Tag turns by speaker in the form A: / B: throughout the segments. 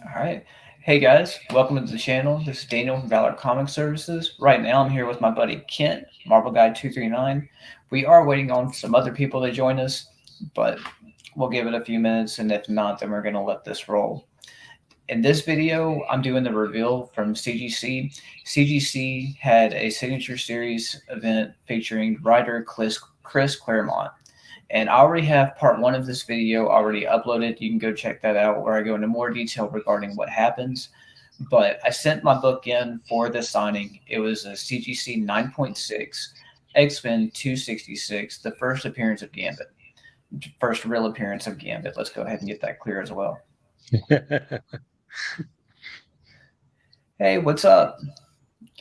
A: All right. Hey guys, welcome to the channel. This is Daniel from Valor Comic Services. Right now I'm here with my buddy Kent, Marvel Guy 239. We are waiting on some other people to join us, but we'll give it a few minutes, and if not, then we're going to let this roll. In this video, I'm doing the reveal from CGC. CGC had a signature series event featuring writer Chris Claremont. And I already have part one of this video already uploaded. You can go check that out where I go into more detail regarding what happens. But I sent my book in for the signing. It was a CGC 9.6, X-Men 266, the first appearance of Gambit. First real appearance of Gambit. Let's go ahead and get that clear as well. Hey, what's up?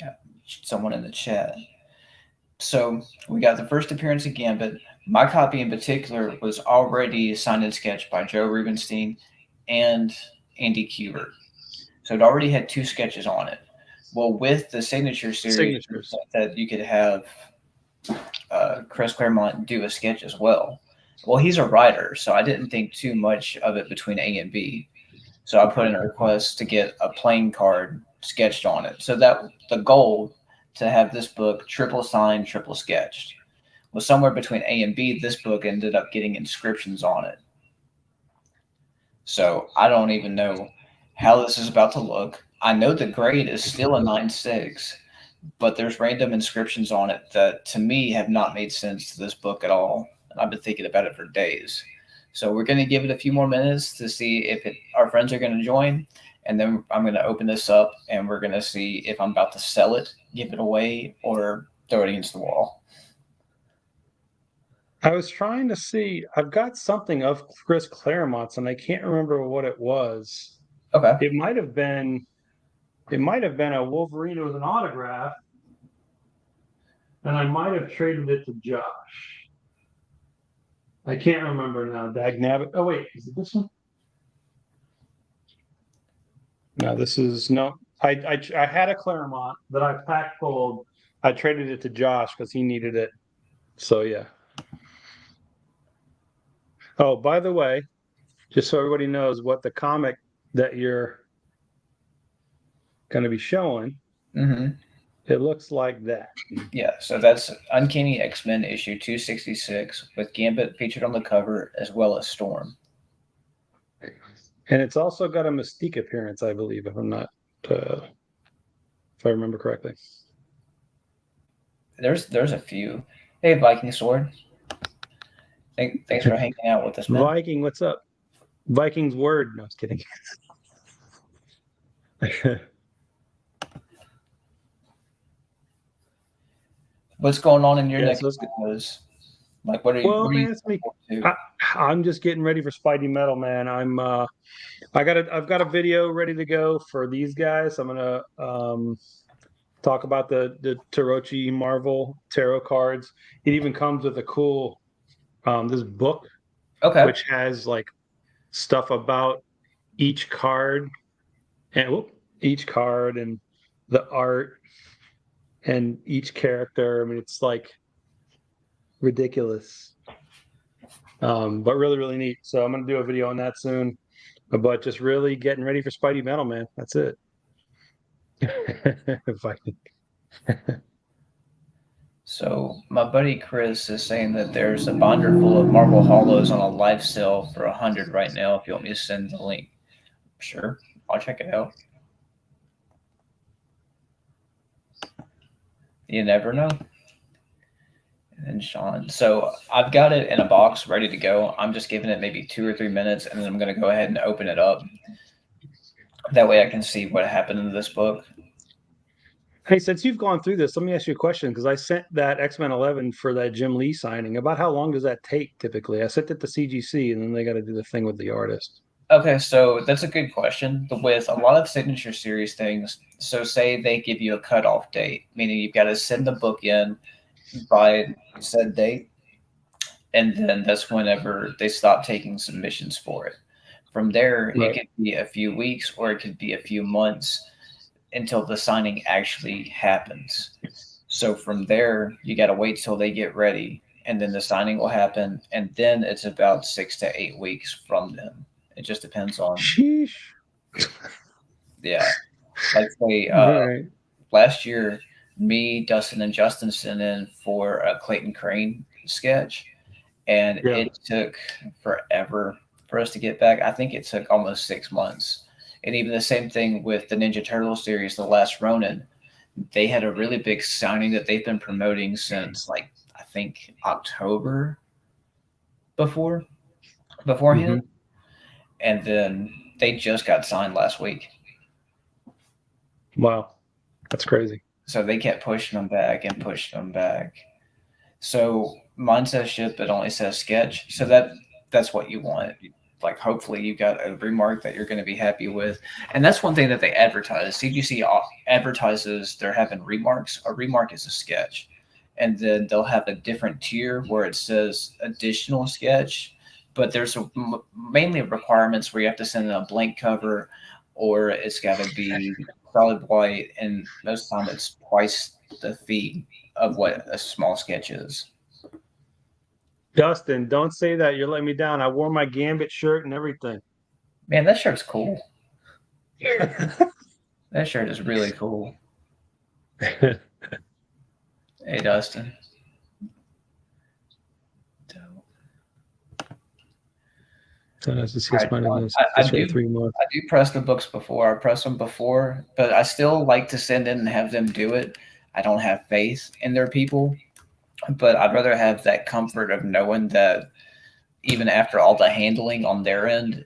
A: Got someone in the chat. So we got the first appearance of Gambit. My copy in particular was already signed and sketched by Joe Rubenstein and Andy Kubert. So it already had two sketches on it. Well, with the signature series, that you could have Chris Claremont do a sketch as well. Well, he's a writer, so I didn't think too much of it between A and B. So I put in a request to get a playing card sketched on it. So that the goal to have this book triple signed, triple sketched was somewhere between A and B. This book ended up getting inscriptions on it. So I don't even know how this is about to look. I know the grade is still a 9.6, but there's random inscriptions on it that to me have not made sense to this book at all. And I've been thinking about it for days. So we're going to give it a few more minutes to see if our friends are going to join. And then I'm going to open this up and we're going to see if I'm about to sell it, give it away, or throw it against the wall.
B: I was trying to see. I've got something of Chris Claremont's, and I can't remember what it was.
A: Okay.
B: It might have been a Wolverine with an autograph, and I might have traded it to Josh. I can't remember now. Dagnabbit. Oh wait, is it this one? No, this is no. I had a Claremont that I packed full. I traded it to Josh because he needed it. So yeah. Oh, by the way, just so everybody knows what the comic that you're going to be showing, it looks like that.
A: Yeah, so that's Uncanny X-Men issue 266 with Gambit featured on the cover as well as Storm.
B: And it's also got a Mystique appearance, I believe, if I remember correctly.
A: There's a few. Hey, Viking Sword. Thanks for hanging out with us, man.
B: Viking, what's up? Viking's word. No, I was kidding.
A: What's going on in your next videos? Like, what are you?
B: Well, man, I'm just getting ready for Spidey Metal, man. I've got a video ready to go for these guys. I'm gonna talk about the Tarochi Marvel tarot cards. It even comes with a cool this book, which has like stuff about each card and the art and each character. I mean, it's like ridiculous, but really, really neat. So I'm gonna do a video on that soon. But just really getting ready for Spidey Metal, man. That's it.
A: So my buddy Chris is saying that there's a binder full of Marvel Hollows on a live sale for 100 right now. If you want me to send the link, sure, I'll check it out. You never know. And Sean, so I've got it in a box ready to go. I'm just giving it maybe 2 or 3 minutes, and then I'm going to go ahead and open it up. That way I can see what happened in this book.
B: Hey, since you've gone through this, let me ask you a question, because I sent that X-Men 11 for that Jim Lee signing. About how long does that take typically? I sent it to CGC, and then they got to do the thing with the artist.
A: Okay, so that's a good question. With a lot of signature series things, so say they give you a cutoff date, meaning you've got to send the book in by said date, and then that's whenever they stop taking submissions for it. From there, it could be a few weeks or it could be a few months until the signing actually happens. So from there, you got to wait till they get ready, and then the signing will happen, and then it's about 6 to 8 weeks from them. It just depends on.
B: Sheesh.
A: Yeah, like say
B: Right.
A: last year, me, Dustin, and Justin sent in for a Clayton Crane sketch, and
B: Yeah.
A: it took forever for us to get back. I think it took almost 6 months. And even the same thing with the Ninja Turtle series, The Last Ronin. They had a really big signing that they've been promoting since like I think October before beforehand,
B: Hmm.
A: and then they just got signed last week.
B: Wow. That's crazy.
A: So they kept pushing them back and pushing them back. So mine says ship, it only says sketch. So that's what you want. Like hopefully you got a remark that you're going to be happy with, and that's one thing that they advertise. CGC advertises they're having remarks. A remark is a sketch, and then they'll have a different tier where it says additional sketch. But there's mainly requirements where you have to send in a blank cover, or it's got to be solid white, and most of the time it's twice the fee of what a small sketch is.
B: Dustin, don't say that. You're letting me down. I wore my Gambit shirt and everything.
A: Man, that shirt's cool. That shirt is really cool. Hey, Dustin.
B: So that's the
A: All
B: CS
A: right,
B: minus
A: John,
B: this.
A: I
B: This right
A: do
B: 3 months.
A: I do press the books before. I press them before, but I still like to send in and have them do it. I don't have faith in their people, but I'd rather have that comfort of knowing that even after all the handling on their end,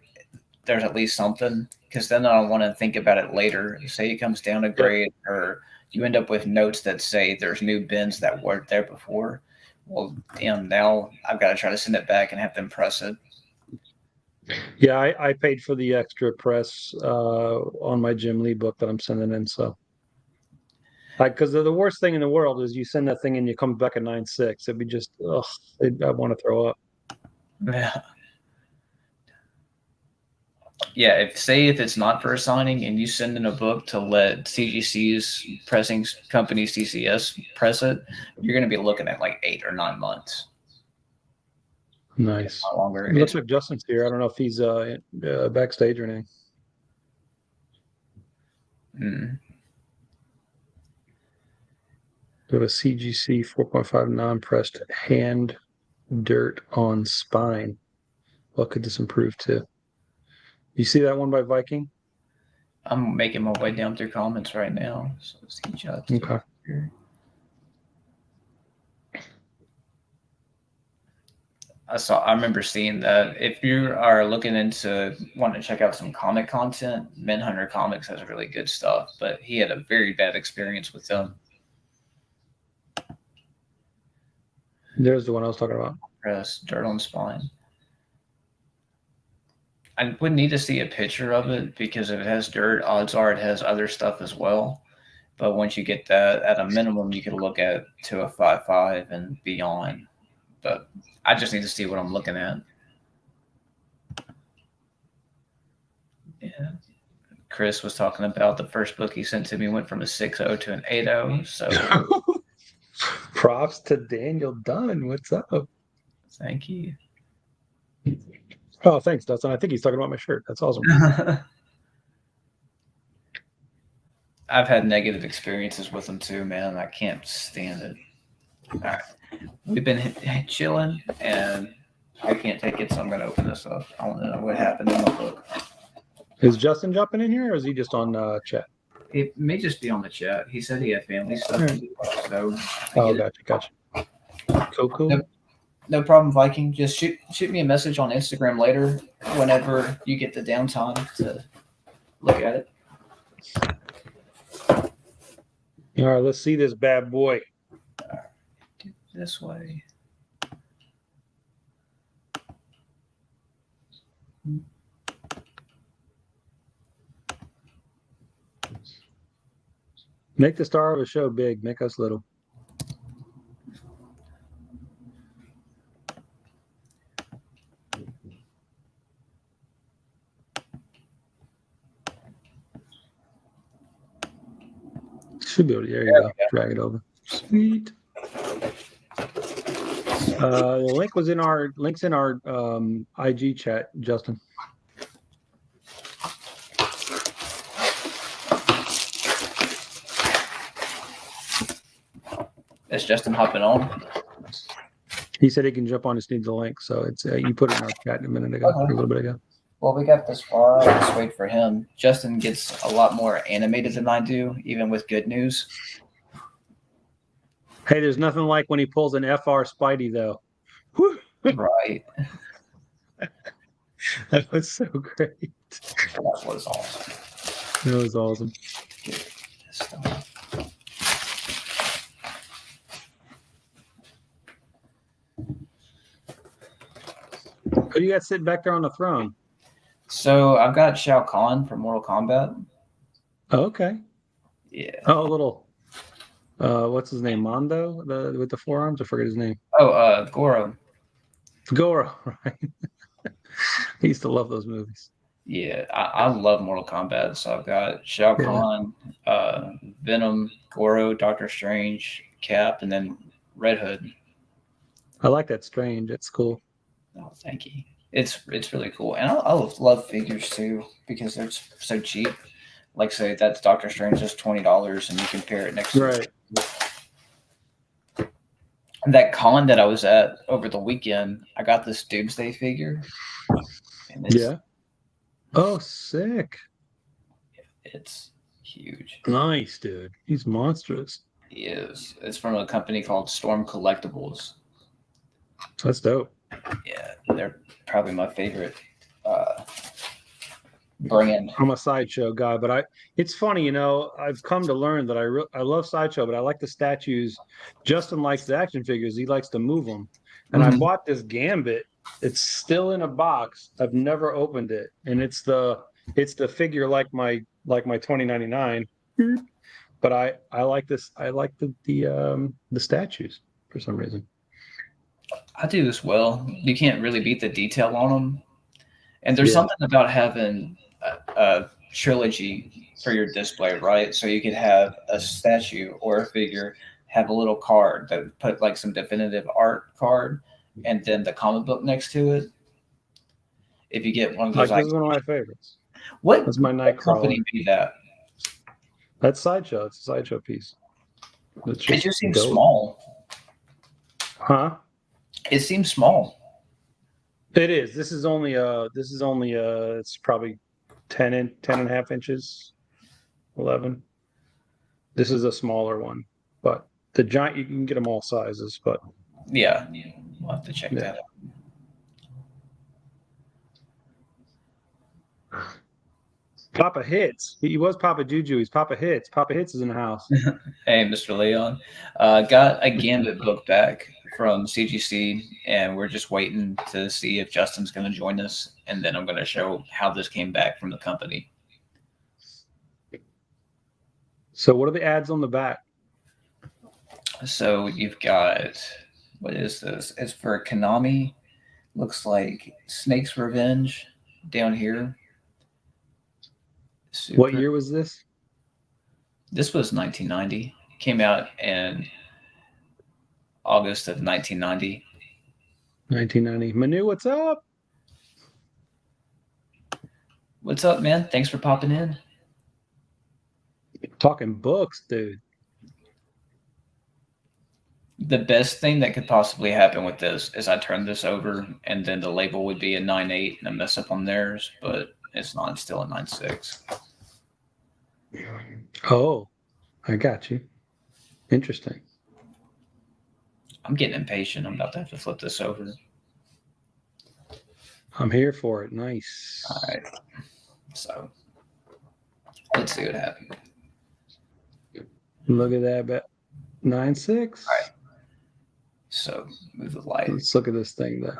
A: there's at least something. Because then I don't want to think about it later. Say it comes down a
B: Yep.
A: grade, or you end up with notes that say there's new bins that weren't there before. Well, damn, now I've got to try to send it back and have them press it.
B: Yeah, I paid for the extra press on my Jim Lee book that I'm sending in. So, like, because the worst thing in the world is you send that thing and you come back at 9.6. It'd be just, ugh, I want to throw up.
A: Yeah. Yeah, if it's not for a signing and you send in a book to let CGC's pressing company CCS press it, you're going to be looking at like 8 or 9 months,
B: Nice.
A: not longer.
B: It looks like Justin's here. I don't know if he's backstage or anything.
A: Mm,
B: We have a CGC 4.5 non-pressed hand dirt on spine. What could this improve to? You see that one by Viking?
A: I'm making my way down through comments right now. So see Justin
B: Okay.
A: here. I remember seeing that. If you are looking into wanting to check out some comic content, Manhunter Comics has really good stuff, but he had a very bad experience with them.
B: There's the one I was talking about.
A: Press dirt on spine. I would need to see a picture of it because if it has dirt, odds are it has other stuff as well. But once you get that, at a minimum, you could look at to a 5.5 and beyond. But I just need to see what I'm looking at. Yeah. Chris was talking about the first book he sent to me went from a 6.0 to an 8.0. So
B: Props to Daniel Dunn. What's up?
A: thank you.
B: Oh, thanks, Dustin. I think he's talking about my shirt. That's awesome.
A: I've had negative experiences with them too, man. I can't stand it. All right. We've been chilling, and I can't take it, so I'm going to open this up. I want to know what happened in the book.
B: Is Justin jumping in here, or is he just on chat?
A: It may just be on the chat. He said he had family stuff to do, so
B: Oh, gotcha. Cool.
A: no problem, Viking. Just shoot me a message on Instagram later whenever you get the downtime to look at it.
B: All right, let's see this bad boy.
A: This way.
B: Make the star of a show big. Make us little. Should be able to. There you go. Drag it over. Sweet. The link was in our IG chat, Justin.
A: Is Justin hopping on?
B: He said he can jump on and need the link. So it's you put it in our chat a minute ago, or a little bit ago.
A: Well, we got this far. I'll just wait for him. Justin gets a lot more animated than I do, even with good news.
B: Hey, there's nothing like when he pulls an FR Spidey, though.
A: Right.
B: That was so great.
A: That was awesome.
B: That was awesome. Who do you got sitting back there on the throne?
A: So I've got Shao Kahn from Mortal Kombat.
B: Oh, okay.
A: Yeah.
B: Oh, a little. What's his name? Mondo, with the forearms. I forget his name.
A: Oh, Goro.
B: Goro, right? I used to love those movies.
A: Yeah, I love Mortal Kombat. So I've got Shao Kahn, Venom, Goro, Doctor Strange, Cap, and then Red Hood.
B: I like that Strange. It's cool.
A: Oh, thank you. It's really cool, and I love figures too because they're so cheap. Like say that's Doctor Strange is $20, and you can pair it next to
B: right.
A: That con that I was at over the weekend. I got this Doomsday figure. And
B: yeah. Oh, sick!
A: It's huge.
B: Nice, dude. He's monstrous.
A: He is. It's from a company called Storm Collectibles.
B: That's dope.
A: Yeah, they're probably my favorite brand.
B: I'm a Sideshow guy, but it's funny, I've come to learn that I love Sideshow, but I like the statues. Justin likes the action figures. He likes to move them. And I bought this Gambit. It's still in a box. I've never opened it. And it's the figure like my 2099. But I like this. I like the statues for some reason.
A: I do as well. You can't really beat the detail on them. And there's something about having a trilogy for your display, right? So you could have a statue or a figure, have a little card that put like some definitive art card, and then the comic book next to it. If you get one of those,
B: this is one of my favorites.
A: That's
B: my
A: Nightcrawler. Company made that?
B: That's Sideshow. It's a Sideshow piece.
A: It just seems small.
B: Huh?
A: It seems small.
B: It is. This is only it's probably 10 and a half inches, 11. This is a smaller one, but the giant, you can get them all sizes, but
A: yeah, we'll have to check that
B: out. Papa Hits. He was Papa Juju. He's Papa Hits. Papa Hits is in the house.
A: Hey, Mr. Leon. Got a Gambit book back from CGC, and we're just waiting to see if Justin's going to join us, and then I'm going to show how this came back from the company.
B: So what are the ads on the back?
A: So you've got, what is this? It's for Konami. Looks like Snake's Revenge down here.
B: What year was this?
A: This was 1990. Came out in August of 1990.
B: 1990. Manu, what's up?
A: What's up, man? Thanks for popping in.
B: Talking books, dude.
A: The best thing that could possibly happen with this is I turn this over, and then the label would be a 9.8 and a mess up on theirs, but it's not. It's still a 9.6.
B: Oh, I got you. Interesting.
A: I'm getting impatient. I'm about to have to flip this over.
B: I'm here for it. Nice.
A: All right. So let's see what happens.
B: Look at that. Bet 9.6.
A: All right. So move the light.
B: Let's look at this thing though.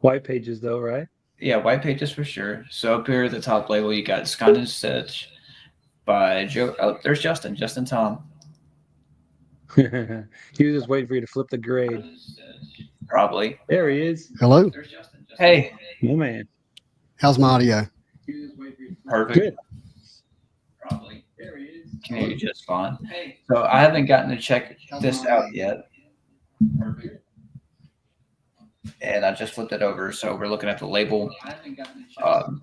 B: White pages though, right?
A: Yeah, white pages for sure. So up here at the top label, you got Scott and Stitch by Joe. Oh, there's Justin. Justin Tom.
B: He was just waiting for you to flip the grade.
A: Probably.
B: There he is.
C: Hello.
A: Hey.
B: My man.
C: How's my audio?
A: Perfect.
B: Good.
A: Probably. There he is. Can hear you just fine. So I haven't gotten to check this out yet. Perfect. And I just flipped it over. So we're looking at the label.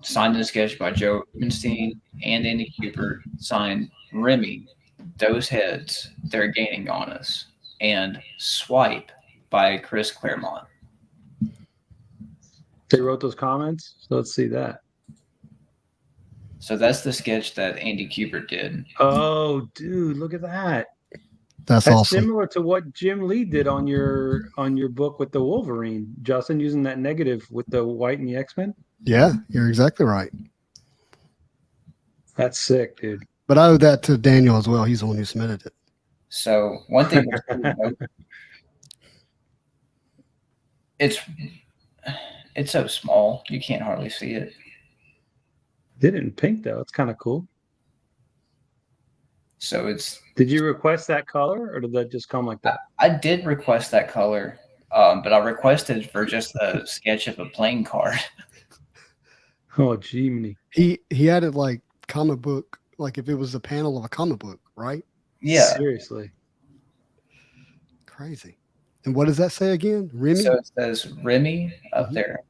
A: Signed and sketched by Joe Rubenstein and Andy Cooper. Signed Remy Those Heads, They're Gaining on Us, and Swipe by Chris Claremont.
B: They wrote those comments, so let's see that.
A: So that's the sketch that Andy Kubert did.
B: Oh, dude, look at that.
C: That's awesome.
B: Similar to what Jim Lee did on your book with the Wolverine, Justin, using that negative with the white and the X-Men.
C: Yeah, you're exactly right.
B: That's sick, dude.
C: But I owe that to Daniel as well. He's the one who submitted it.
A: So one thing, it's so small you can't hardly see it.
B: Did it in pink though. It's kind of cool.
A: So it's.
B: Did you request that color, or did that just come like that?
A: I did request that color, but I requested for just a sketch of a playing card.
B: Oh, gee,
C: He had it like comic book, like if it was a panel of a comic book, right?
A: Yeah.
B: Seriously.
C: Crazy. And what does that say again? Remy?
A: So it says Remy up there.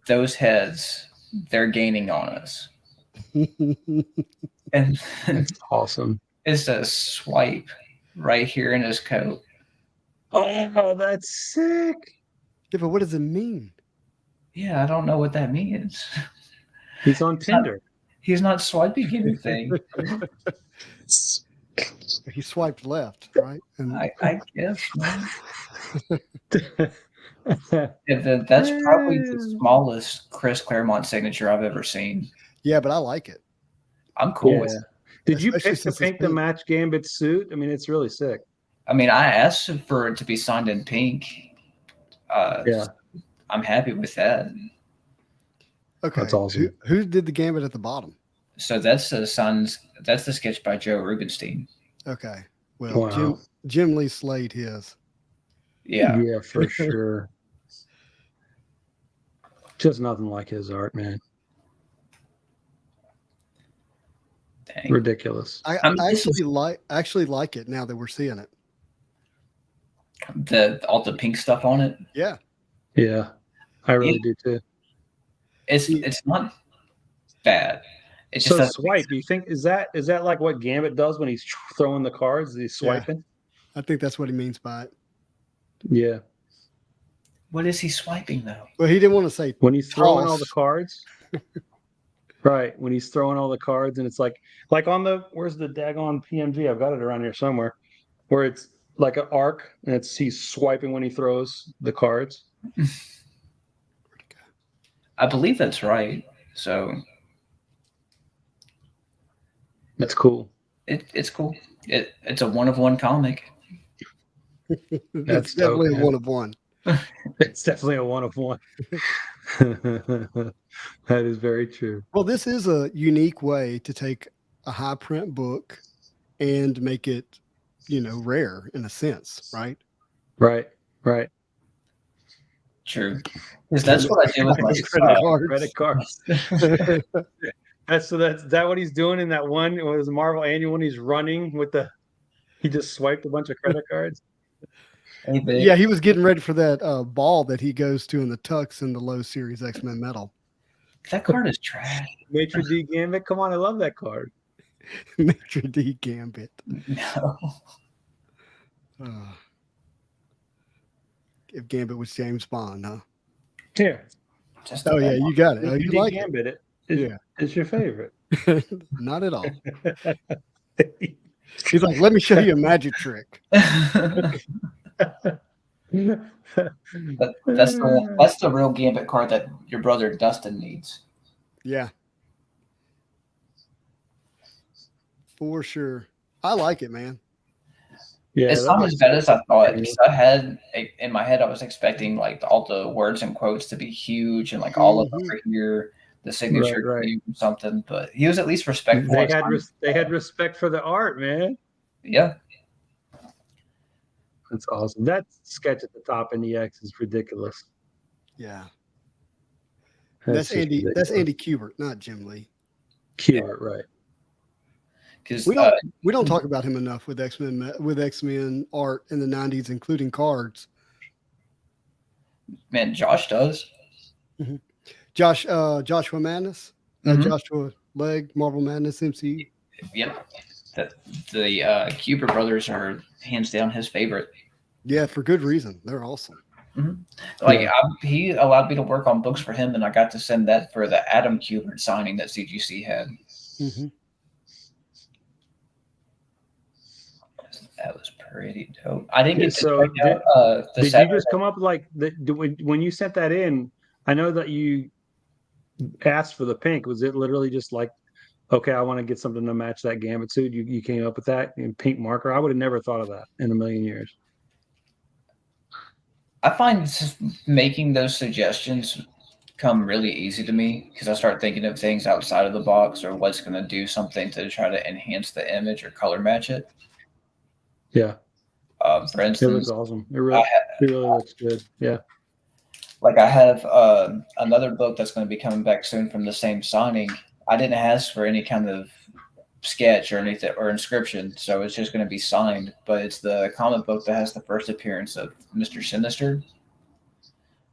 A: Those Heads, They're Gaining on Us. And
B: That's awesome.
A: It says Swipe right here in his coat.
B: Oh, that's sick.
C: Yeah, but what does it mean?
A: Yeah, I don't know what that means.
B: He's on Tinder.
A: He's not swiping anything.
C: He swiped left, right? And
A: I guess. That's probably the smallest Chris Claremont signature I've ever seen.
C: yeah, but I like it.
A: I'm cool with it.
B: Did you
C: Especially
B: pick to
C: since it's
B: paint the
C: pink.
B: match Gambit suit? I mean, it's really sick.
A: I mean, I asked for it to be signed in pink.
B: Yeah.
A: I'm happy with that.
C: Okay.
B: That's awesome.
C: Who did the gambit at the bottom?
A: So that's the sketch by Joe Rubenstein.
C: Okay. Well,
B: Wow.
C: Jim Lee slayed his.
A: Yeah.
B: Yeah, for sure. Just nothing like his art, man.
A: Dang.
B: Ridiculous.
C: I
A: I mean, this
C: actually like it now that we're seeing it.
A: All the pink stuff on it.
C: Yeah.
B: Yeah, I really do too.
A: It's not bad. It's
B: So
A: just
B: swipe. Do you think is that like what Gambit does when he's throwing the cards? He's swiping.
C: I think that's what he means by it.
B: Yeah.
A: What is he swiping though?
C: Well, he didn't want to say
B: When he's throwing all
C: toss.
B: the cards. Right. When he's throwing all the cards, and it's like on the where's the daggone PMG? I've got it around here somewhere, where it's like an arc, and he's swiping when he throws the cards.
A: I believe that's right. So
B: That's cool.
A: it's cool. It's a 1-of-1 comic.
C: That's
B: dope,
C: definitely a
B: man.
C: 1-of-1.
B: It's definitely a 1-of-1. That is very true.
C: Well, this is a unique way to take a high print book and make it, rare in a sense, right?
B: Right. Right.
A: True. Because that's what I did with my
C: Credit cards.
B: Credit cards. That's that what he's doing in that one? It was Marvel Annual when he's running with he just swiped a bunch of credit cards.
C: Yeah, he was getting ready for that ball that he goes to in the Tux in the low series X-Men Metal.
A: That card is trash.
B: Maitre D Gambit. Come on, I love that card.
C: Maitre D Gambit.
A: No.
C: If Gambit was James Bond, huh?
B: Here.
A: Just
C: Oh, yeah, you got it. Oh,
B: Maitre
C: you
B: D
C: like
B: Gambit.
C: Yeah.
B: It's your favorite.
C: it. Not at all. He's like, let me show you a magic trick.
A: That's the real Gambit card that your brother Dustin needs.
C: Yeah. For sure. I like it, man.
B: Yeah,
A: It's not as bad as I thought. Because in my head, I was expecting like all the words and quotes to be huge and like all of over here, the signature
B: Right.
A: or something. But he was at least respectful.
B: They had respect for the art, man.
A: Yeah.
B: That's awesome. That sketch at the top in the X is ridiculous.
C: Yeah.
B: That's
C: Andy Kubert, not Jim Lee.
B: Cute, right?
A: Because
C: We don't talk about him enough with X-Men art in the 90s, including cards.
A: man, Josh does.
C: Mm-hmm. Joshua Madness,
A: Mhm.
C: Joshua Leg, Marvel Madness, MCU.
A: Yep. that the Kuber brothers are hands down his favorite.
C: Yeah, for good reason. They're awesome.
A: Like he allowed me to work on books for him, and I got to send that for the Adam Kubert signing that CGC had.
C: Mm-hmm.
A: That was pretty dope. I didn't
B: Yeah,
A: get to
B: so
A: check out the
B: did
A: Saturday.
B: you just come up with, like, when you sent that in? I know that you asked for the pink. Was it literally just like, okay, I want to get something to match that Gambit suit? You came up with that in pink marker? I would have never thought of that in a million years.
A: I find just making those suggestions come really easy to me because I start thinking of things outside of the box or what's going to do something to try to enhance the image or color match it.
B: Yeah,
A: For
B: it
A: instance,
B: looks awesome. It really looks good. Yeah.
A: like I have another book that's going to be coming back soon from the same signing. I didn't ask for any kind of sketch or anything or inscription, so it's just going to be signed. But it's the comic book that has the first appearance of Mr. Sinister.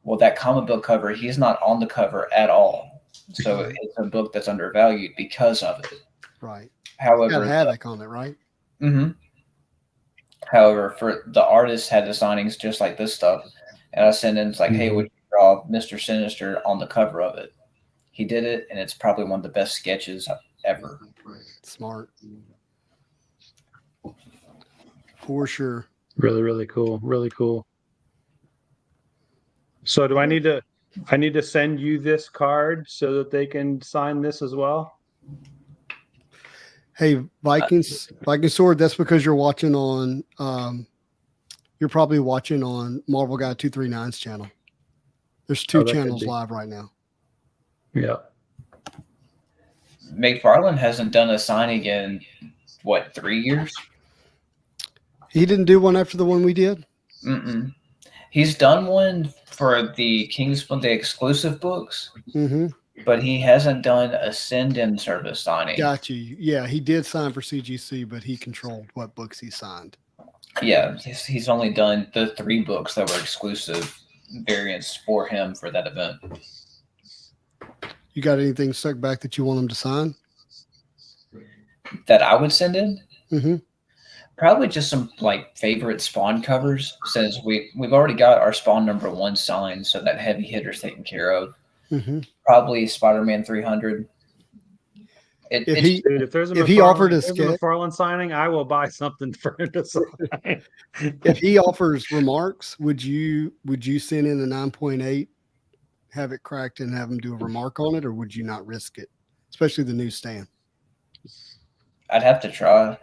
A: Well, that comic book cover, he's not on the cover at all, so it's a book that's undervalued because of it.
C: Right.
A: However,
C: Got Havoc on it, right?
A: Mm-hmm. However, for the artist had the signings just like this stuff, and I sent in, it's like, hey, would you draw Mr. Sinister on the cover of it? He did it, and it's probably one of the best sketches ever.
C: Smart. For sure.
B: Really, really cool. Really cool. So do I need to send you this card so that they can sign this as well?
C: Hey, Viking Sword, that's because you're watching on you're probably watching on Marvel Guy 239's channel. There's two channels live right now.
B: Yeah.
A: McFarlane hasn't done a signing in what, 3 years?
C: He didn't do one after the one we did?
A: Mm-mm. He's done one for the Kingsman, the exclusive books, but he hasn't done a send-in service signing.
C: Got you. Yeah, he did sign for CGC, but he controlled what books he signed.
A: Yeah, he's only done the 3 books that were exclusive variants for him for that event.
C: You got anything stuck back that you want him to sign?
A: That I would send in?
C: Mm-hmm.
A: Probably just some like favorite Spawn covers, since we've already got our Spawn #1 signed, so that heavy hitter's taken care of. Probably Spider-Man 300.
B: If there's a McFarlane signing, I will buy something for him to sign.
C: If he offers remarks, would you send in a 9.8, have it cracked, and have him do a remark on it, or would you not risk it, especially the newsstand?
A: I'd have to try,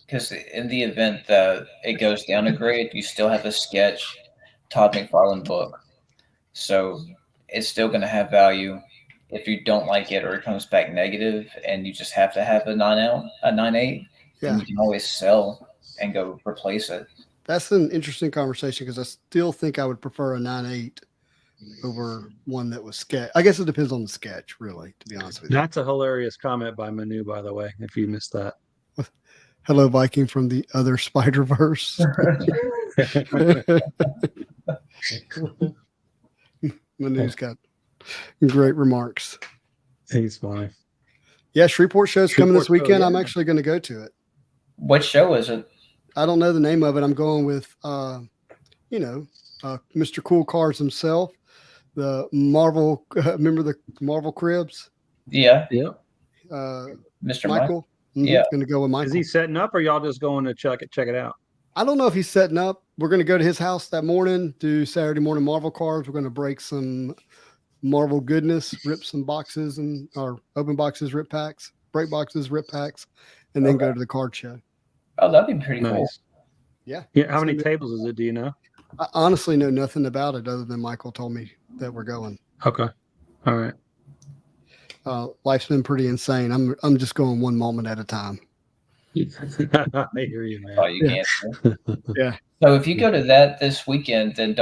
A: because in the event that it goes down a grade, you still have a sketch Todd McFarlane book, so it's still going to have value. If you don't like it or it comes back negative and you just have to have a 9.8, then you can always sell and go replace it.
C: That's an interesting conversation, because I still think I would prefer a 9.8 over one that was sketch. I guess it depends on the sketch, really, to be honest with you.
B: That's a hilarious comment by Manu, by the way, if you missed that.
C: Hello, Viking from the other Spider-Verse. Manu's got great remarks.
B: He's funny.
C: Yeah, Shreveport show's coming this weekend. I'm actually going to go to it.
A: What show is it?
C: I don't know the name of it. I'm going with, Mr. Cool Cars himself, the Marvel. Remember the Marvel Cribs?
A: Yeah.
C: Mr. Michael.
A: Yeah,
C: going to go with Michael.
B: Is he setting up, or y'all just going to check it out?
C: I don't know if he's setting up. We're going to go to his house that morning, do Saturday morning Marvel cards. We're going to break some Marvel goodness, rip some boxes or open boxes, rip packs, break boxes, rip packs, and then go to the card show.
A: Oh, that'd be pretty cool.
C: Yeah.
B: How many tables is it? Do you know?
C: I honestly know nothing about it other than Michael told me that we're going.
B: Okay. All right.
C: Life's been pretty insane. I'm just going one moment at a time.
B: I hear you, man.
A: Oh, you can't.
C: Yeah.
A: So if you go to that this weekend, then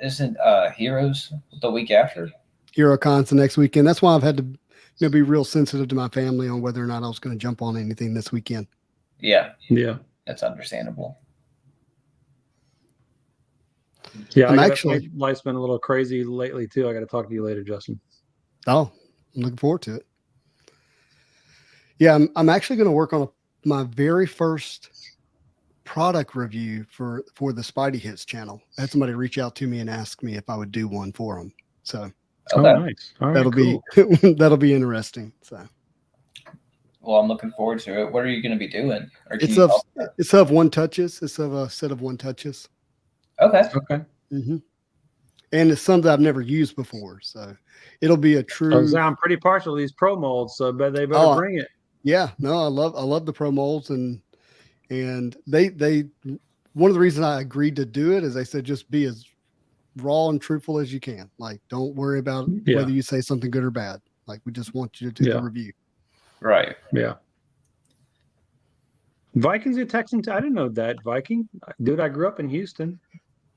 A: isn't Heroes the week after?
C: HeroCon's the next weekend. That's why I've had to be real sensitive to my family on whether or not I was going to jump on anything this weekend.
A: Yeah.
B: Yeah.
A: That's understandable.
B: Yeah, life's been a little crazy lately too. I got to talk to you later, Justin.
C: Oh, I'm looking forward to it. Yeah, I'm actually going to work on my very first product review for the Spidey Hits channel. I had somebody reach out to me and ask me if I would do one for them. So
B: Oh, nice. All right,
C: that'll
B: cool.
C: be that'll be interesting. So
A: Well, I'm looking forward to it. What are you going to be doing? Or can
C: it's
A: you
C: of
A: talk about
C: it's of one touches. It's of a set of one touches.
A: it? Okay.
B: Okay.
C: Mm-hmm. And it's something I've never used before. So it'll be a true.
B: So I'm pretty partial to these pro molds, so but they better bring it.
C: Yeah, no, I love the pro molds and they one of the reasons I agreed to do it is they said just be as raw and truthful as you can. Like don't worry about whether you say something good or bad. Like we just want you to do the review.
A: Right.
B: Yeah. Vikings at Texans. I didn't know that. Viking. Dude, I grew up in Houston.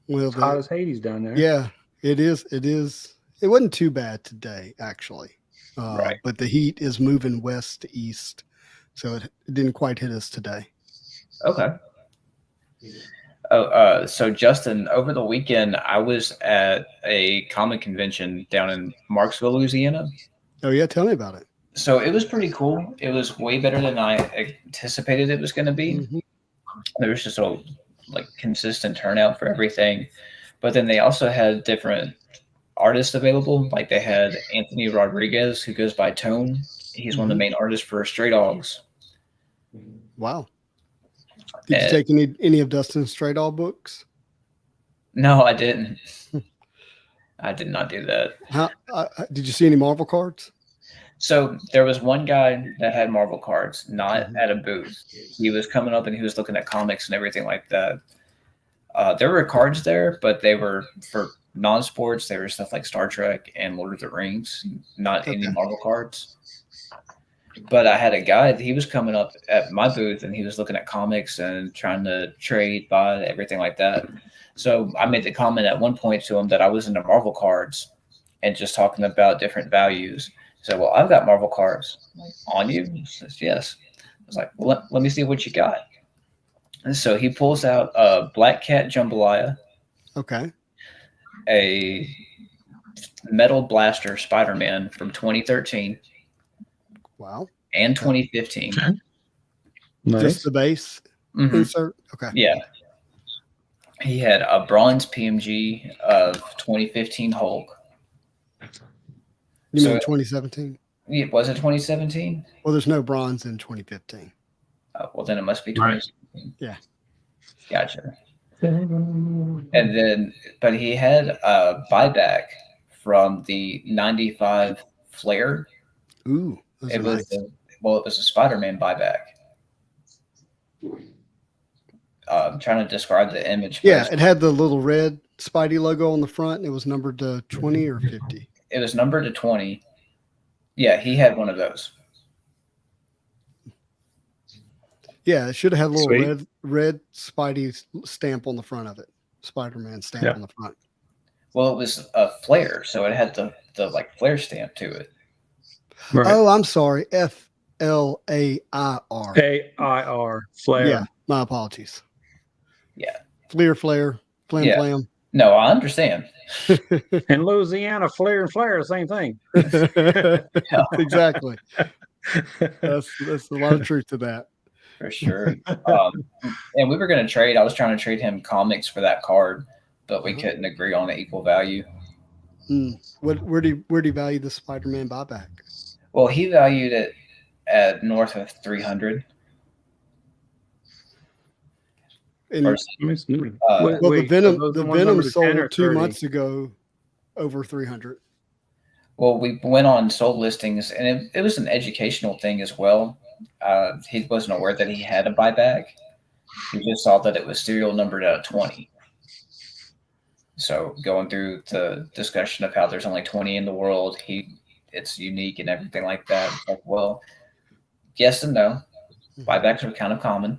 C: Well,
B: It's hot as Hades down there.
C: Yeah, it is. It wasn't too bad today, actually.
A: Right.
C: But the heat is moving west to east. So it didn't quite hit us today.
A: Okay. So Justin, over the weekend, I was at a comic convention down in Marksville, Louisiana.
C: Oh yeah, tell me about it.
A: So it was pretty cool. It was way better than I anticipated it was going to be.
C: Mm-hmm.
A: There was just a consistent turnout for everything, but then they also had different artists available. Like they had Anthony Rodriguez, who goes by Tone. He's one of the main artists for Stray Dogs.
C: Wow. Did you take any of Dustin's Stray Dog books?
A: No, I didn't. I did not do that.
C: Did you see any Marvel cards?
A: So there was one guy that had Marvel cards, not at a booth. He was coming up and he was looking at comics and everything like that. There were cards there, but they were for non-sports. They were stuff like Star Trek and Lord of the Rings, not any Marvel cards. But I had a guy, he was coming up at my booth and he was looking at comics and trying to trade, buy, everything like that. So I made the comment at one point to him that I was into Marvel cards and just talking about different values. He said, well, I've got Marvel cards. On you? He says, yes. I was like, well, let me see what you got. And so he pulls out a Black Cat Jambalaya.
C: Okay.
A: A Metal Blaster Spider-Man from 2013.
C: Wow.
A: And 2015.
B: Nice.
C: Just the base insert? Okay.
A: Yeah. He had a bronze PMG of 2015 Hulk.
C: You mean 2017?
A: Was it 2017?
C: Well, there's no bronze in 2015.
A: Well, then it must be 2017.
C: Yeah.
A: Gotcha. And then, but he had a buyback from the 95 Flare.
C: Ooh.
A: It was it was a Spider-Man buyback. I'm trying to describe the image.
C: Yeah, it had the little red Spidey logo on the front. And it was numbered to 20 or 50.
A: It was numbered to 20. Yeah, he had one of those.
C: Yeah, it should have had a little red Spidey stamp on the front of it. Spider-Man stamp on the front.
A: Well, it was a flare, so it had the flare stamp to it.
B: Right.
C: Oh, I'm sorry. FLAIR.
B: AIR. Flare.
C: Yeah, my apologies.
A: Yeah.
C: Flare, flam, flam.
A: No, I understand.
B: In Louisiana, flare and flare, the same thing.
C: Exactly. That's a lot of truth to that.
A: For sure. And we were going to trade. I was trying to trade him comics for that card, but we couldn't agree on an equal value.
C: Where do you value the Spider-Man buyback?
A: Well, he valued it at north of 300.
C: The Venom sold 2 months ago over 300.
A: Well, we went on sold listings, and it was an educational thing as well. He wasn't aware that he had a buyback. He just saw that it was serial numbered at 20. So going through the discussion of how there's only 20 in the world, it's unique and everything like that. It's like, well, yes and no. Buybacks are kind of common,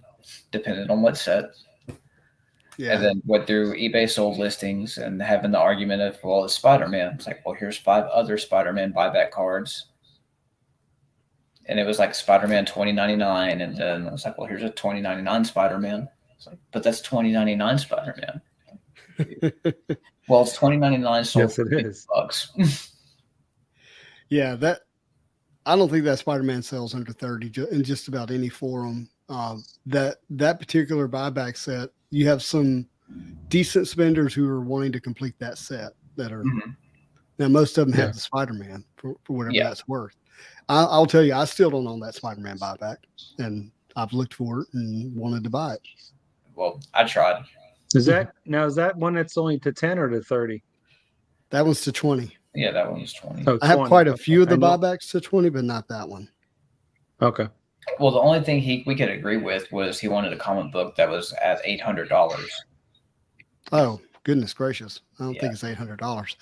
A: depending on what's set. Yeah. And then went through eBay sold listings and having the argument of, well, it's Spider-Man. It's like, well, here's 5 other Spider-Man buyback cards. And it was like Spider-Man 2099. And then I was like, well, here's a 2099 Spider-Man. It's like, but that's 2099 Spider-Man. Well, it's 2099 sold
B: yes,
A: for $50.
C: Yeah, I don't think that Spider-Man sells under 30 in just about any forum that particular buyback set, you have some decent spenders who are wanting to complete that set that are now most of them have the Spider-Man for whatever that's worth. I'll tell you, I still don't own that Spider-Man buyback, and I've looked for it and wanted to buy it.
A: Well, I tried.
B: Is that one that's only to 10 or to 30?
C: That one's to 20.
A: Yeah, that one was 20.
B: Oh,
C: I have
B: 20.
C: quite a few of the
B: I know.
C: buybacks to 20, but not that one.
B: Okay.
A: Well, the only thing we could agree with was he wanted a comic book that was at $800.
C: Oh, goodness gracious. I don't think it's $800.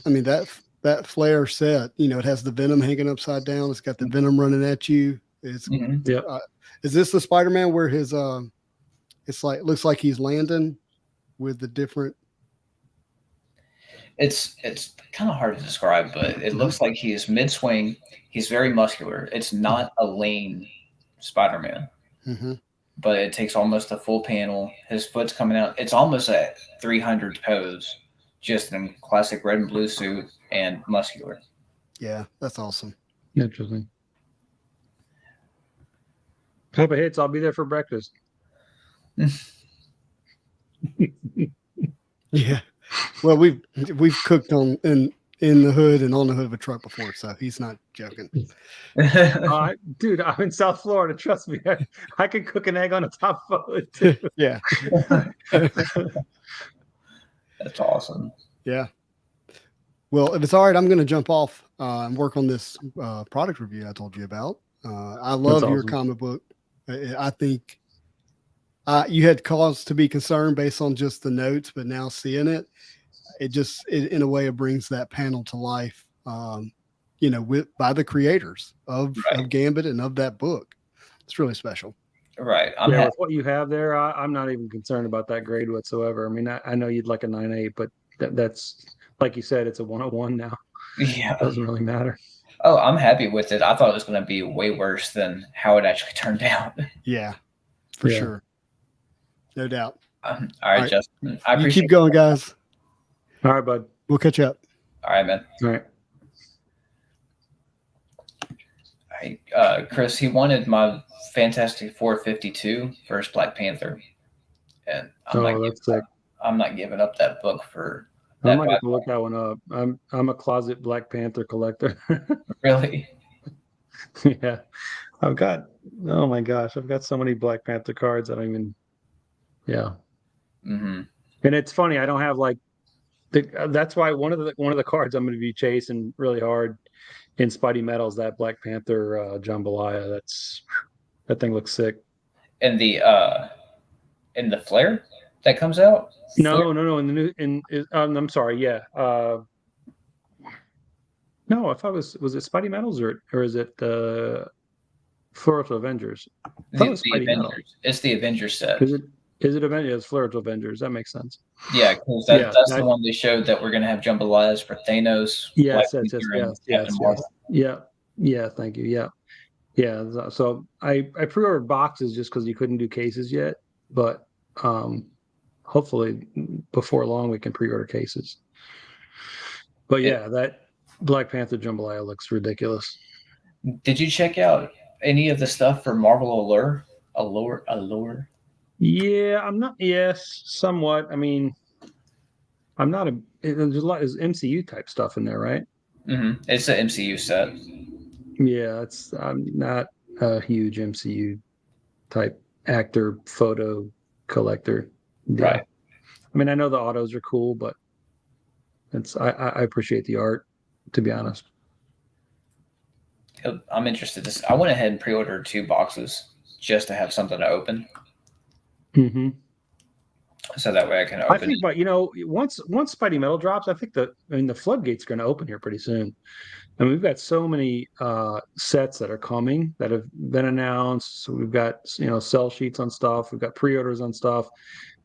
C: I mean, that Flare set, you know, it has the Venom hanging upside down. It's got the Venom running at you. It's is this the Spider-Man where his it's like looks like he's landing with the different?
A: It's kind of hard to describe, but it looks like he is mid-swing. He's very muscular. It's not a lean Spider-Man, but it takes almost a full panel. His foot's coming out. It's almost a 300 pose, just in classic red and blue suit and muscular.
C: Yeah, that's awesome.
B: Interesting. Papa hits. I'll be there for breakfast.
C: Yeah. Well, we've cooked in the hood and on the hood of a truck before, so he's not joking.
B: Dude, I'm in South Florida. Trust me, I can cook an egg on a top of it too.
C: Yeah.
A: That's awesome.
C: Yeah. Well, if it's all right, I'm going to jump off and work on this product review I told you about. I love your comic book. I think you had cause to be concerned based on just the notes, but now seeing it, in a way, it brings that panel to life, you know, by the creators of Gambit and of that book. It's really special.
A: Right.
B: With what you have there, I'm not even concerned about that grade whatsoever. I mean, I know you'd like a 9.8, but that's, like you said, it's a 101 now.
A: Yeah.
B: It doesn't really matter.
A: Oh, I'm happy with it. I thought it was going to be way worse than how it actually turned out.
C: Yeah, for sure. No doubt.
A: All right, Justin. I appreciate
C: you. Keep going, guys.
B: All right, bud.
C: We'll catch up.
A: All right, man.
B: All right.
A: Chris, he wanted my Fantastic Four 52 versus Black Panther, and I'm not giving up that book for.
B: I might have to look that one up. I'm a closet Black Panther collector.
A: Really?
B: Yeah, I've got. Oh my gosh, I've got so many Black Panther cards. I don't even. Yeah. And it's funny. I don't have like. That's why one of the cards I'm going to be chasing really hard in Spidey Metals, that Black Panther jambalaya. That thing looks sick. And the
A: flare that comes out?
B: No. In the new I'm sorry. Yeah. No. If was it Spidey Metals or is it the Flare to Avengers?
A: The Avengers. It's the Avengers set.
B: Is it Avengers? It's Flare to Avengers. That makes sense.
A: Yeah, because that's the one they showed that we're going to have jambalayas for Thanos.
B: Yes. Yeah. Thank you. Yeah. So I pre-ordered boxes just because you couldn't do cases yet, but hopefully before long we can pre-order cases. But yeah, that Black Panther jambalaya looks ridiculous.
A: Did you check out any of the stuff for Marvel Allure?
B: Yeah, I'm not. Yes, somewhat. I mean, I'm not there's a lot of MCU type stuff in there, right?
A: It's an MCU set.
B: Yeah, I'm not a huge MCU type actor photo collector. Yeah.
A: Right.
B: I mean, I know the autos are cool, but I appreciate the art, to be honest.
A: I'm interested. I went ahead and pre-ordered 2 boxes just to have something to open. So that way I can open.
B: I think, but once Spidey Metal drops, I think the floodgates are going to open here pretty soon. I mean, we've got so many sets that are coming that have been announced. So we've got sell sheets on stuff. We've got pre-orders on stuff.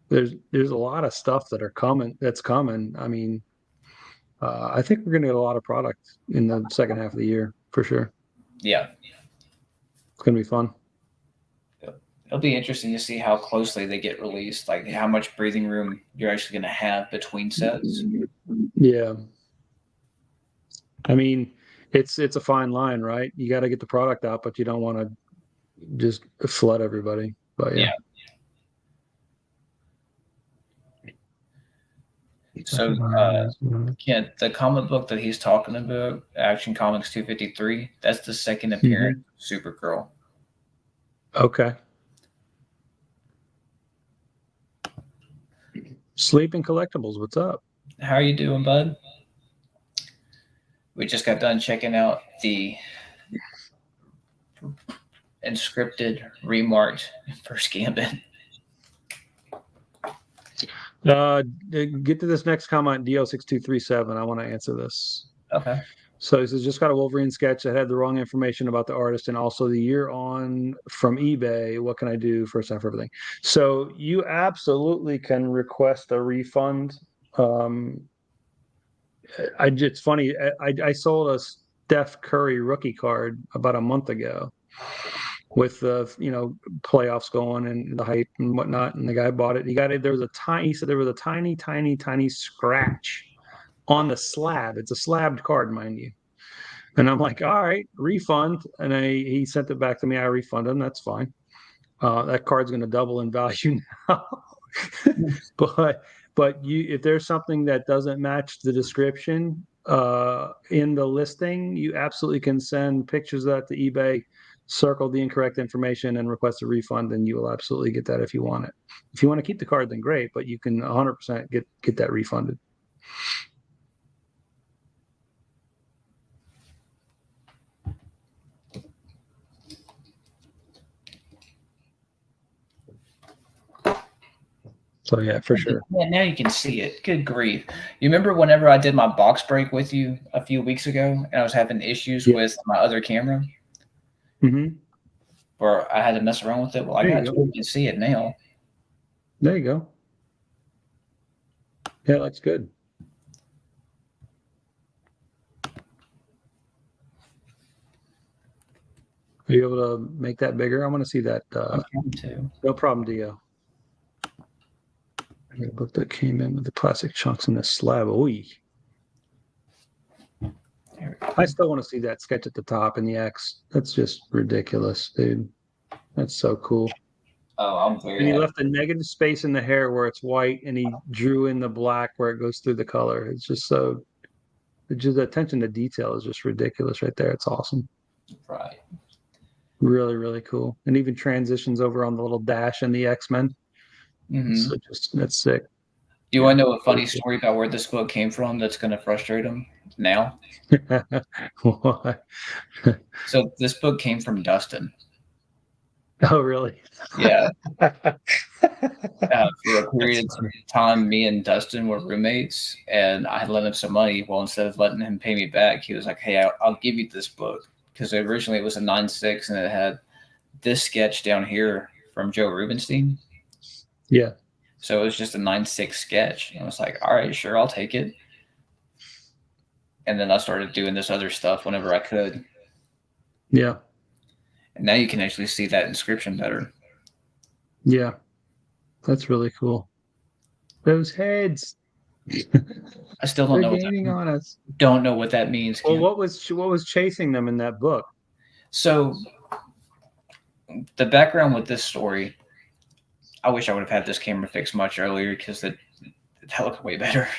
B: There's a lot of stuff that are coming. That's coming. I mean, I think we're going to get a lot of product in the second half of the year for sure.
A: Yeah,
B: it's going to be fun.
A: It'll be interesting to see how closely they get released, like how much breathing room you're actually going to have between sets.
B: Yeah. I mean, it's a fine line, right? You got to get the product out, but you don't want to just flood everybody. But yeah.
A: So, Kent, the comic book that he's talking about, Action Comics 253, that's the second appearance of Supergirl.
B: Okay. Sleeping Collectibles, what's up?
A: How are you doing, bud? We just got done checking out the inscripted, remarked first Gambit.
B: Get to this next comment, DO6237. I want to answer this.
A: Okay.
B: So he says, just got a Wolverine sketch that had the wrong information about the artist and also the year on from eBay. What can I do? First time for everything. So you absolutely can request a refund. It's funny. I sold a Steph Curry rookie card about a month ago with the playoffs going and the hype and whatnot. And the guy bought it. He said there was a tiny scratch on the slab. It's a slabbed card, mind you. And I'm like, all right, refund. And he sent it back to me. I refunded him. That's fine. That card's going to double in value now. But if there's something that doesn't match the description in the listing, you absolutely can send pictures of that to eBay, circle the incorrect information, and request a refund, and you will absolutely get that if you want it. If you want to keep the card, then great, but you can 100% get that refunded. So yeah, for sure.
A: Yeah, now you can see it. Good grief. You remember whenever I did my box break with you a few weeks ago and I was having issues with my other camera? Or I had to mess around with it? Well, I got to you can see it now.
B: There you go. Yeah, that's good. Are you able to make that bigger? I want to see that.
A: I'm trying to.
B: No problem, Dio. The book that came in with the plastic chunks in the slab. Oy. I still want to see that sketch at the top in the X. That's just ridiculous, dude. That's so cool.
A: Oh, I'm very.
B: And he left a negative space in the hair where it's white, and he drew in the black where it goes through the color. It's just so. Just the attention to detail is just ridiculous right there. It's awesome.
A: Right.
B: Really, really cool. And even transitions over on the little dash in the X-Men. So that's sick.
A: You want to know a funny story about where this book came from that's going to frustrate him now?
B: What?
A: So this book came from Dustin.
B: Oh, really?
A: Yeah. For a period of time, me and Dustin were roommates, and I had lent him some money. Well, instead of letting him pay me back, he was like, hey, I'll give you this book. Because originally it was a 9.6, and it had this sketch down here from Joe Rubenstein.
B: Yeah.
A: So it was just a 9.6 sketch. And I was like, all right, sure, I'll take it. And then I started doing this other stuff whenever I could.
B: Yeah.
A: And now you can actually see that inscription better.
B: Yeah. That's really cool. Those heads.
A: I still don't know what that means. On us. Don't know what that means.
B: Well, what was chasing them in that book?
A: So the background with this story, I wish I would have had this camera fixed much earlier because that looked way better.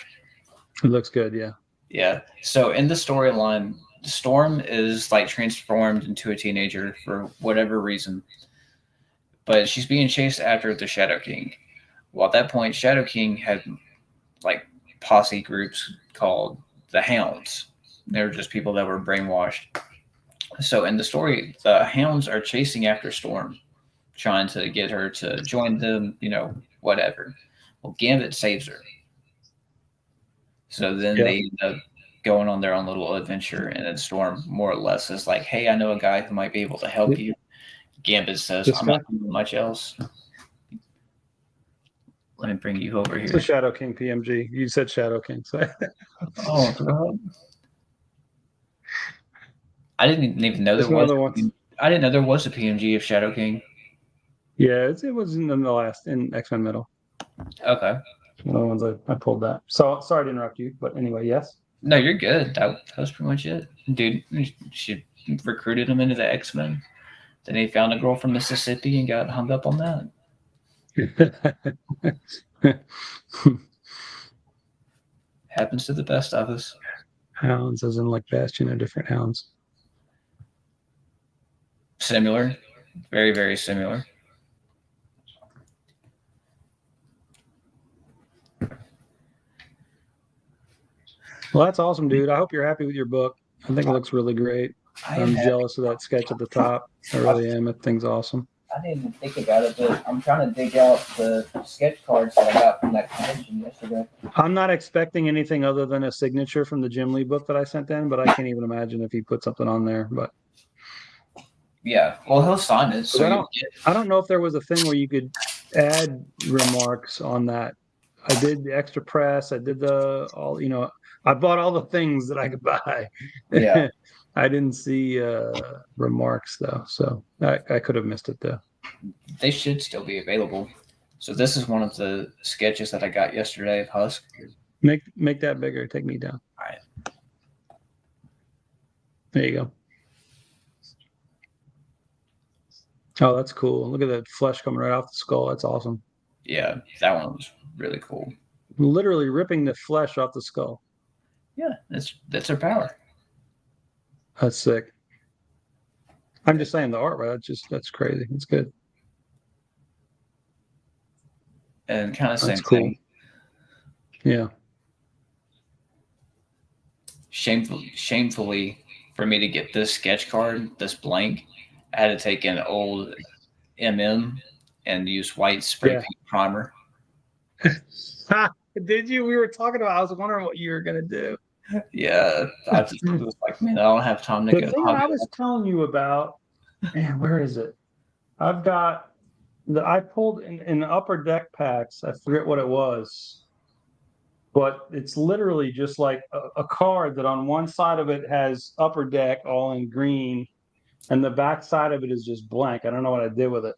B: It looks good, yeah.
A: Yeah. So in the storyline, Storm is like transformed into a teenager for whatever reason, but she's being chased after the Shadow King. Well, at that point, Shadow King had like posse groups called the Hounds. They were just people that were brainwashed. So in the story, the Hounds are chasing after Storm, trying to get her to join them, whatever. Well, Gambit saves her. So then they end up going on their own little adventure, and then Storm more or less is like, hey, I know a guy who might be able to help you. Gambit says, I'm not doing much else. Let me bring you over here.
B: It's the Shadow King PMG. You said Shadow King. So.
A: Oh, God. I didn't even know there was. I didn't know there was a PMG of Shadow King.
B: Yeah, it was in the last in X-Men Metal. Okay. One of the ones I pulled that. So sorry to interrupt you, but anyway, yes.
A: No, you're good. That was pretty much it, dude. She recruited him into the X-Men. Then he found a girl from Mississippi and got hung up on that. Happens to the best of us.
B: Hounds, as in like Bastion, are different hounds.
A: Similar. Very, very similar.
B: Well, that's awesome, dude. I hope you're happy with your book. I think it looks really great. I'm jealous of that sketch at the top. I really am. That thing's awesome.
A: I didn't even think about it, but I'm trying to dig out the sketch cards that I got from that convention yesterday.
B: I'm not expecting anything other than a signature from the Jim Lee book that I sent in, but I can't even imagine if he put something on there. But
A: yeah, well, he'll sign it. So
B: I don't know if there was a thing where you could add remarks on that. I did the extra press. I did I bought all the things that I could buy.
A: Yeah.
B: I didn't see remarks though, so I could have missed it though.
A: They should still be available. So this is one of the sketches that I got yesterday of Husk.
B: Make that bigger. Take me down.
A: All right.
B: There you go. Oh, that's cool. Look at that flesh coming right off the skull. That's awesome.
A: Yeah, that one was really cool.
B: Literally ripping the flesh off the skull.
A: Yeah, that's her power.
B: That's sick. I'm just saying the art, right? That's crazy. It's good.
A: And kind of same
B: That's cool.
A: thing.
B: Yeah.
A: Shamefully, for me to get this sketch card, this blank, I had to take an old MM and use white spray paint primer.
B: Did you? We were talking about. I was wondering what you were gonna do.
A: Yeah, I just was like, man, I don't have time to
B: The
A: go.
B: thing I was telling you about, man, where is it? I've got I pulled in the upper deck packs. I forget what it was, but it's literally just like a card that on one side of it has upper deck all in green, and the back side of it is just blank. I don't know what I did with it,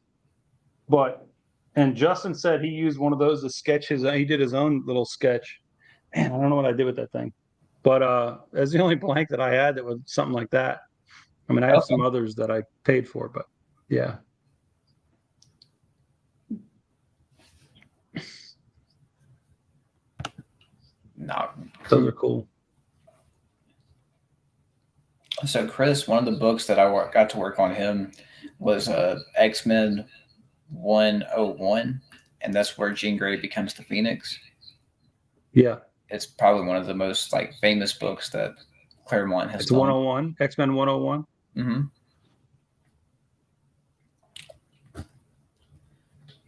B: and Justin said he used one of those to sketch he did his own little sketch. Man, I don't know what I did with that thing. But that's the only blank that I had that was something like that. I mean, I have some others that I paid for, but yeah.
A: No,
B: those are cool.
A: So Chris, one of the books that I got to work on him was X-Men 101, and that's where Jean Grey becomes the Phoenix.
B: Yeah.
A: It's probably one of the most famous books that Claremont has done.
B: 101, X-Men 101.
A: Mm-hmm.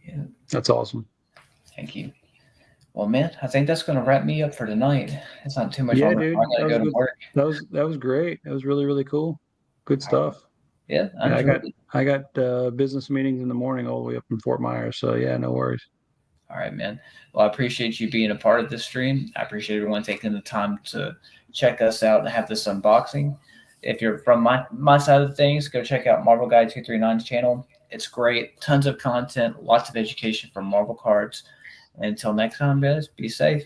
A: Yeah.
B: That's awesome.
A: Thank you. Well, man, I think that's going to wrap me up for tonight. It's not too much
B: Yeah,
A: longer.
B: dude.
A: I got to go to work.
B: That was great. That was really, really cool. Good stuff.
A: Yeah,
B: I got business meetings in the morning all the way up in Fort Myers. So yeah, no worries.
A: All right, man. Well, I appreciate you being a part of this stream. I appreciate everyone taking the time to check us out and have this unboxing. If you're from my side of things, go check out Marvel Guy 239's channel. It's great. Tons of content, lots of education from Marvel cards. And until next time, guys, be safe.